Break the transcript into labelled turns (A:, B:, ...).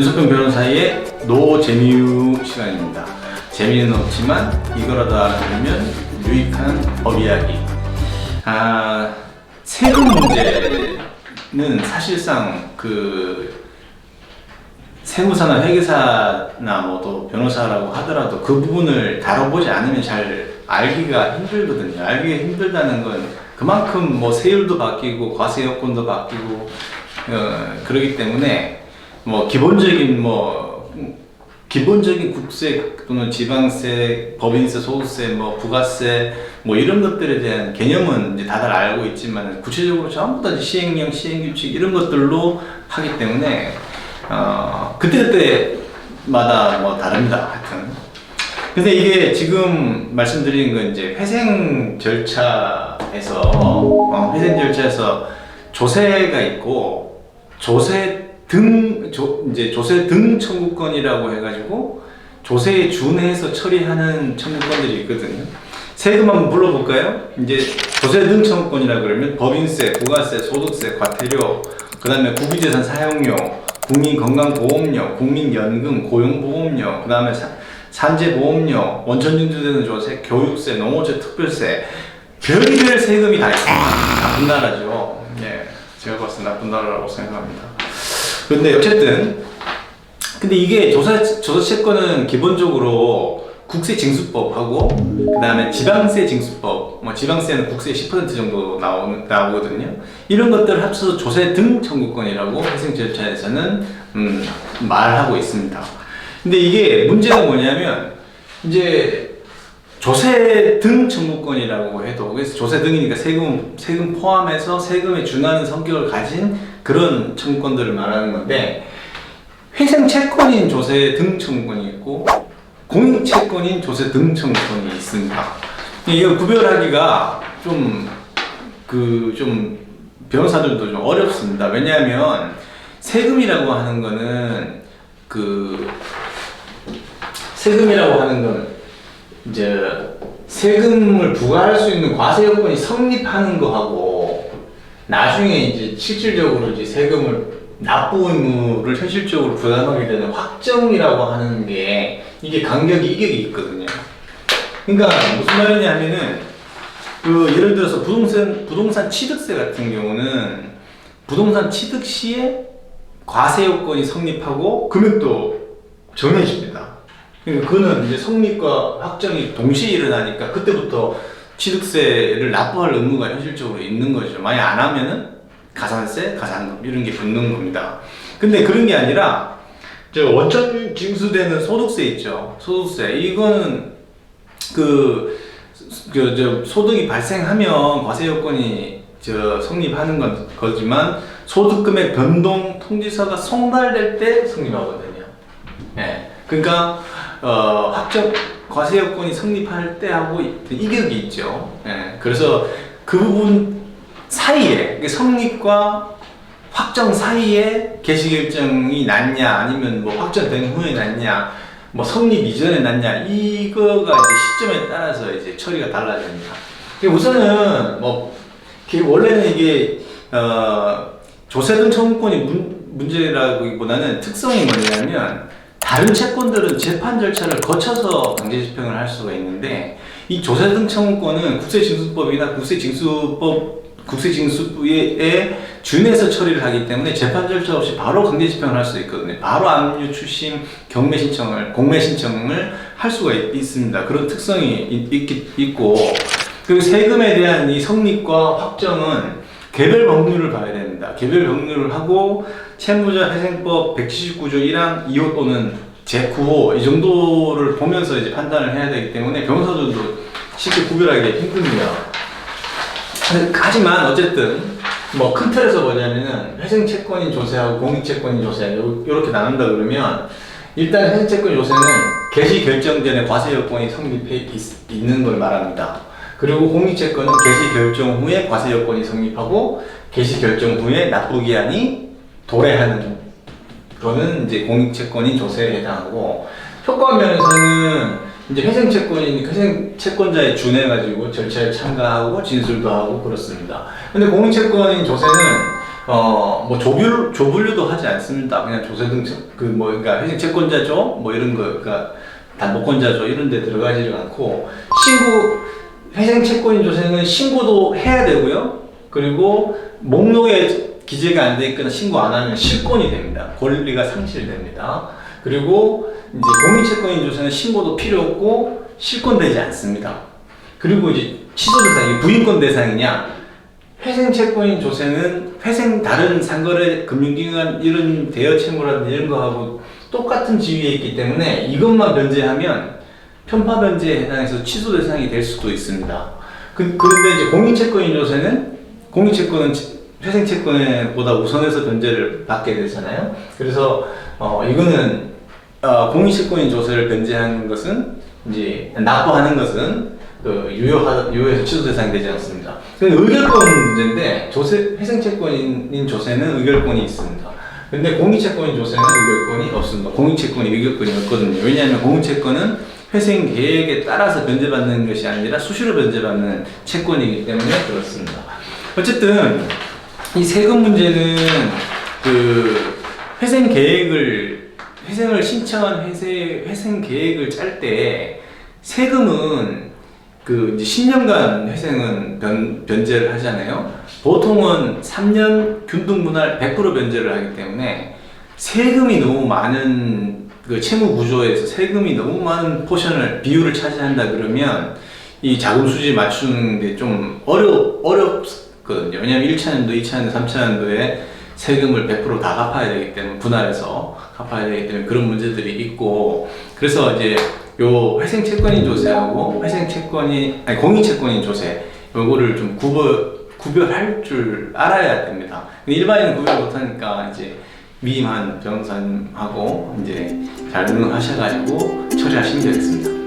A: 윤석병 변호사의 노재미유 시간입니다. 재미는 없지만 이거라도 알아두면 유익한 법 이야기. 세금 문제는 사실상 세무사나 회계사나 뭐 또 변호사라고 하더라도 그 부분을 다뤄보지 않으면 잘 알기가 힘들거든요. 알기가 힘들다는 건 그만큼 뭐 세율도 바뀌고 과세 여건도 바뀌고 그러기 때문에 뭐 기본적인 국세 또는 지방세, 법인세, 소득세, 뭐 부가세 뭐 이런 것들에 대한 개념은 이제 다들 알고 있지만 구체적으로 전부 다 시행령, 시행규칙 이런 것들로 하기 때문에 그때그때마다 뭐 다릅니다. 하여튼. 근데 이게 지금 말씀드린 건 이제 회생 절차에서 조세가 있고 조세 등 청구권이라고 해가지고 조세에 준해서 처리하는 청구권들이 있거든요. 세금 한번 불러볼까요? 이제 조세 등 청구권이라 그러면 법인세, 부가세, 소득세, 과태료, 그 다음에 국유재산 사용료, 국민건강보험료, 국민연금, 고용보험료, 그 다음에 산재보험료, 원천징수되는 조세, 교육세, 농어촌 특별세, 별의별 세금이 다 있습니다. 나쁜 나라죠. 예, 제가 봤을 때 나쁜 나라라고 생각합니다. 근데 어쨌든 근데 이게 조세채권은 기본적으로 국세징수법하고 그 다음에 지방세징수법, 지방세는 국세 10% 정도 나오거든요. 이런 것들을 합쳐서 조세 등 청구권이라고 회생 절차에서는 말하고 있습니다. 근데 이게 문제가 뭐냐면 이제 조세 등 청구권이라고 해도, 그래서 조세 등이니까 세금 포함해서 세금에 준하는 성격을 가진 그런 청구권들을 말하는 건데, 회생 채권인 조세 등 청구권이 있고 공익 채권인 조세 등 청구권이 있습니다. 이걸 구별하기가 좀 변호사들도 좀 어렵습니다. 왜냐하면 세금이라고 하는 거는 이제 세금을 부과할 수 있는 과세 요건이 성립하는 거하고 나중에 이제 실질적으로 이제 세금을 납부 의무를 현실적으로 부담하게 되는 확정이라고 하는 게 이게 이격이 있거든요. 그러니까 무슨 말이냐면은 예를 들어서 부동산 취득세 같은 경우는 부동산 취득 시에 과세 요건이 성립하고 금액도 정해집니다. 그러니까 그거는 이제 성립과 확정이 동시에 일어나니까 그때부터 취득세를 납부할 의무가 현실적으로 있는 거죠. 만약 안 하면은 가산세, 가산금 이런 게 붙는 겁니다. 근데 그런 게 아니라 원천 징수되는 소득세 있죠. 소득세 이거는 소득이 발생하면 과세 요건이 성립하는 거지만 소득금액 변동 통지서가 송달될 때 성립하거든요. 예. 그러니까 확정 과세 요건이 성립할 때하고 이격이 있죠. 예. 그래서 그 부분 사이에 성립과 확정 사이에 개시결정이 났냐 아니면 뭐 확정된 후에 났냐 뭐 성립 이전에 났냐 이거가 이제 시점에 따라서 이제 처리가 달라집니다. 우선은 원래는 이게 조세 등 청구권이 문제라기보다는 특성이 뭐냐면 다른 채권들은 재판 절차를 거쳐서 강제 집행을 할 수가 있는데 이 조세 등 청구권은 국세징수법이나 국세징수에 준해서 처리를 하기 때문에 재판 절차 없이 바로 강제 집행을 할 수 있거든요. 바로 압류, 추심, 공매 신청을 할 수가 있습니다. 그런 특성이 있고, 그리고 세금에 대한 이 성립과 확정은 개별 법률을 봐야 됩니다. 개별 법률을 하고 채무자 회생법 179조 1항 2호 또는 제9호 이 정도를 보면서 이제 판단을 해야 되기 때문에 변호사들도 쉽게 구별하기 힘듭니다. 하지만 어쨌든 큰 틀에서 뭐냐면은 회생 채권인 조세하고 공익 채권인 조세 이렇게 나눈다 그러면 일단 회생 채권 조세는 개시 결정 전에 과세 요건이 성립해 있는 걸 말합니다. 그리고 공익 채권은 개시 결정 후에 과세 요건이 성립하고 개시 결정 후에 납부 기한이 도래하는 거는 이제 공익 채권인 조세에 해당하고, 효과 면에서는 이제 회생 채권자에 준해가지고 절차에 참가하고 진술도 하고 그렇습니다. 근데 공익 채권인 조세는 뭐 조분류도 하지 않습니다. 그냥 조세 등청 그러니까 회생 채권자조 뭐 이런 거 그러니까 담보권자조 이런 데 들어가지를 않고 회생 채권인 조세는 신고도 해야 되고요. 그리고 목록에 기재가 안 돼 있거나 신고 안 하면 실권이 됩니다. 권리가 상실됩니다. 그리고 이제 공인채권인 조세는 신고도 필요 없고 실권되지 않습니다. 그리고 이제 취소 대상이 부인권 대상이냐? 회생채권인 조세는 다른 상거래 금융기관 이런 대여 채무라든지 이런 거하고 똑같은 지위에 있기 때문에 이것만 변제하면 편파 변제에 해당해서 취소 대상이 될 수도 있습니다. 그런데 이제 공인채권인 조세는 회생채권보다 우선해서 변제를 받게 되잖아요. 그래서 이거는 공인채권인 조세를 변제하는 것은 이제 납부하는 것은 유효해서 취소 대상이 되지 않습니다. 의결권 문제인데 회생채권인 조세는 의결권이 있습니다. 근데 공인채권인 조세는 의결권이 없습니다. 공인채권이 의결권이 없거든요. 왜냐하면 공인채권은 회생 계획에 따라서 변제받는 것이 아니라 수시로 변제받는 채권이기 때문에 그렇습니다. 어쨌든 이 세금 문제는 회생을 신청한 회생 계획을 짤 때 세금은 이제 10년간 회생은 변제를 하잖아요. 보통은 3년 균등분할 100% 변제를 하기 때문에 세금이 너무 많은 채무 구조에서 세금이 너무 많은 비율을 차지한다 그러면 이 자금 수지 맞추는데 좀 어렵거든요. 왜냐면 1차년도, 2차년도, 3차년도에 세금을 100% 다 갚아야 되기 때문에 분할해서 갚아야 되기 때문에 그런 문제들이 있고, 그래서 이제 요 회생채권인 조세하고 공인채권인 조세 요거를 좀 구별할 줄 알아야 됩니다. 일반인은 구별 못하니까 이제 위임한 변호사님하고 이제 잘 능하셔가지고 처리하시면 되겠습니다.